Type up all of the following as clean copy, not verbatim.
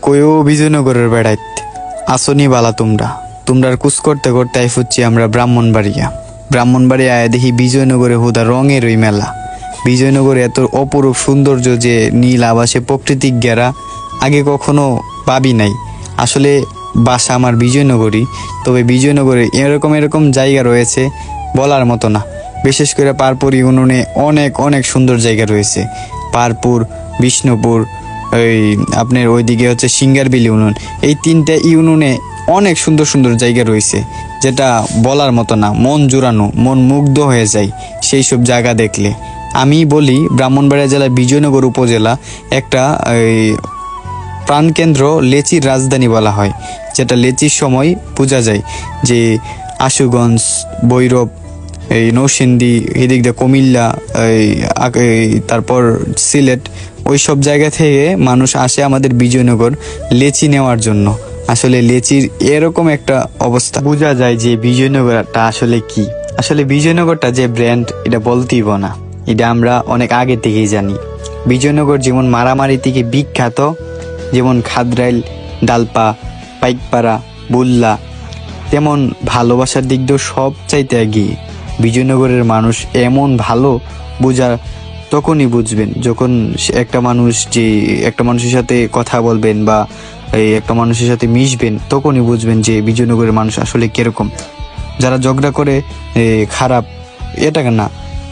কয়ও বিজয়নগরের বেড়াইত আসনি বালা তোমরার কুচ করতে করতে আইফুচ্ছি আমরা ব্রাহ্মণবাড়িয়া আয় দেখি বিজয়নগরে হুদা রঙের ওই মেলা। বিজয়নগরে এত অপরূপ সৌন্দর্য যে নীল আবাসে প্রাকৃতিক গেরা আগে কখনো পাবি নাই। আসলে বাসা আমার বিজয়নগরই, তবে বিজয়নগরে এরকম জায়গা রয়েছে বলার মতো না। বিশেষ করে পারপুর ইউনিয়নে অনেক অনেক সুন্দর জায়গা রয়েছে। পারপুর, বিষ্ণুপুর, ওই আপনার ওইদিকে হচ্ছে সিঙ্গারবিল ইউনিয়ন, এই তিনটা ইউনিয়নে অনেক সুন্দর সুন্দর জায়গা রয়েছে, যেটা বলার মতো না। মন জুড়ানো, মন মুগ্ধ হয়ে যায় সেই সব জায়গা দেখলে। আমি বলি ব্রাহ্মণবাড়িয়া জেলার বিজয়নগর উপজেলা একটা প্রাণকেন্দ্র, লেচির রাজধানী বলা হয়, যেটা লেচির সময় বোঝা যায় যে আশুগঞ্জ, ভৈরব, এই নৌসিন্দি, এদিক দিয়ে কুমিল্লা, তারপর সিলেট, ওই সব জায়গা থেকে মানুষ আসে আমাদের বিজয়নগর লেচি নেওয়ার জন্য। আসলে লেচির এরকম একটা অবস্থা, বোঝা যায় যে বিজয়নগরটা আসলে কি। আসলে বিজয়নগরটা যে ব্র্যান্ড এটা বলতেইব না, এটা আমরা অনেক আগে থেকেই জানি। বিজয়নগর যেমন মারামারি থেকে বিখ্যাত, যেমন খাদরাইল, ডালপা, পাইকপাড়া, বুল্লা, তেমন ভালোবাসার দিক দিয়েও সব চাইতে এগিয়ে। বিজয়নগরের মানুষ এমন ভালো, বোঝা তখনই বুঝবেন যখন একটা মানুষের সাথে কথা বলবেন বা একটা মানুষের সাথে মিশবেন, তখনই বুঝবেন যে বিজয়নগরের মানুষ আসলে কিরকম। যারা ঝগড়া করে খারাপ, এটা না,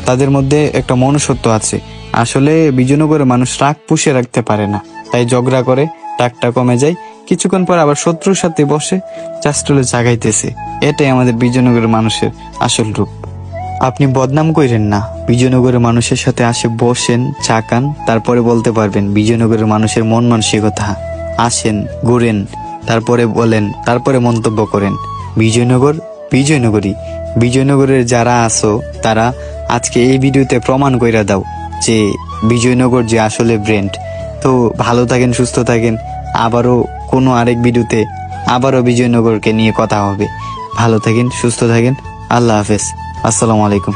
তাদের মধ্যে একটা মনুষ্যত্ব আছে। আসলে বিজয়নগরের মানুষ রাগ পুষে রাখতে পারে না, তাই ঝগড়া করে, রাগটা কমে যায়, কিছুক্ষণ পর আবার শত্রুর সাথে বসে চাষ্টলে জাগাইতেছে। এটাই আমাদের বিজয়নগরের মানুষের আসল রূপ। আপনি বদনাম করেন না, বিজয়নগরের মানুষের সাথে আসে বসেন, চা খান, তারপরে বলতে পারবেন বিজয়নগরের মানুষের মন মানসিকতা। আসেন, ঘুরেন, তারপরে বলেন, তারপরে মন্তব্য করেন। বিজয়নগরী। বিজয়নগরের যারা আসো তারা আজকে এই ভিডিওতে প্রমাণ কইরা দাও যে বিজয়নগর যে আসলে ব্র্যান্ড। তো ভালো থাকেন, সুস্থ থাকেন। আবারও কোনো আরেক ভিডিওতে আবারও বিজয়নগরকে নিয়ে কথা হবে। ভালো থাকেন, সুস্থ থাকেন। আল্লাহ হাফেজ। আসসালামু আলাইকুম।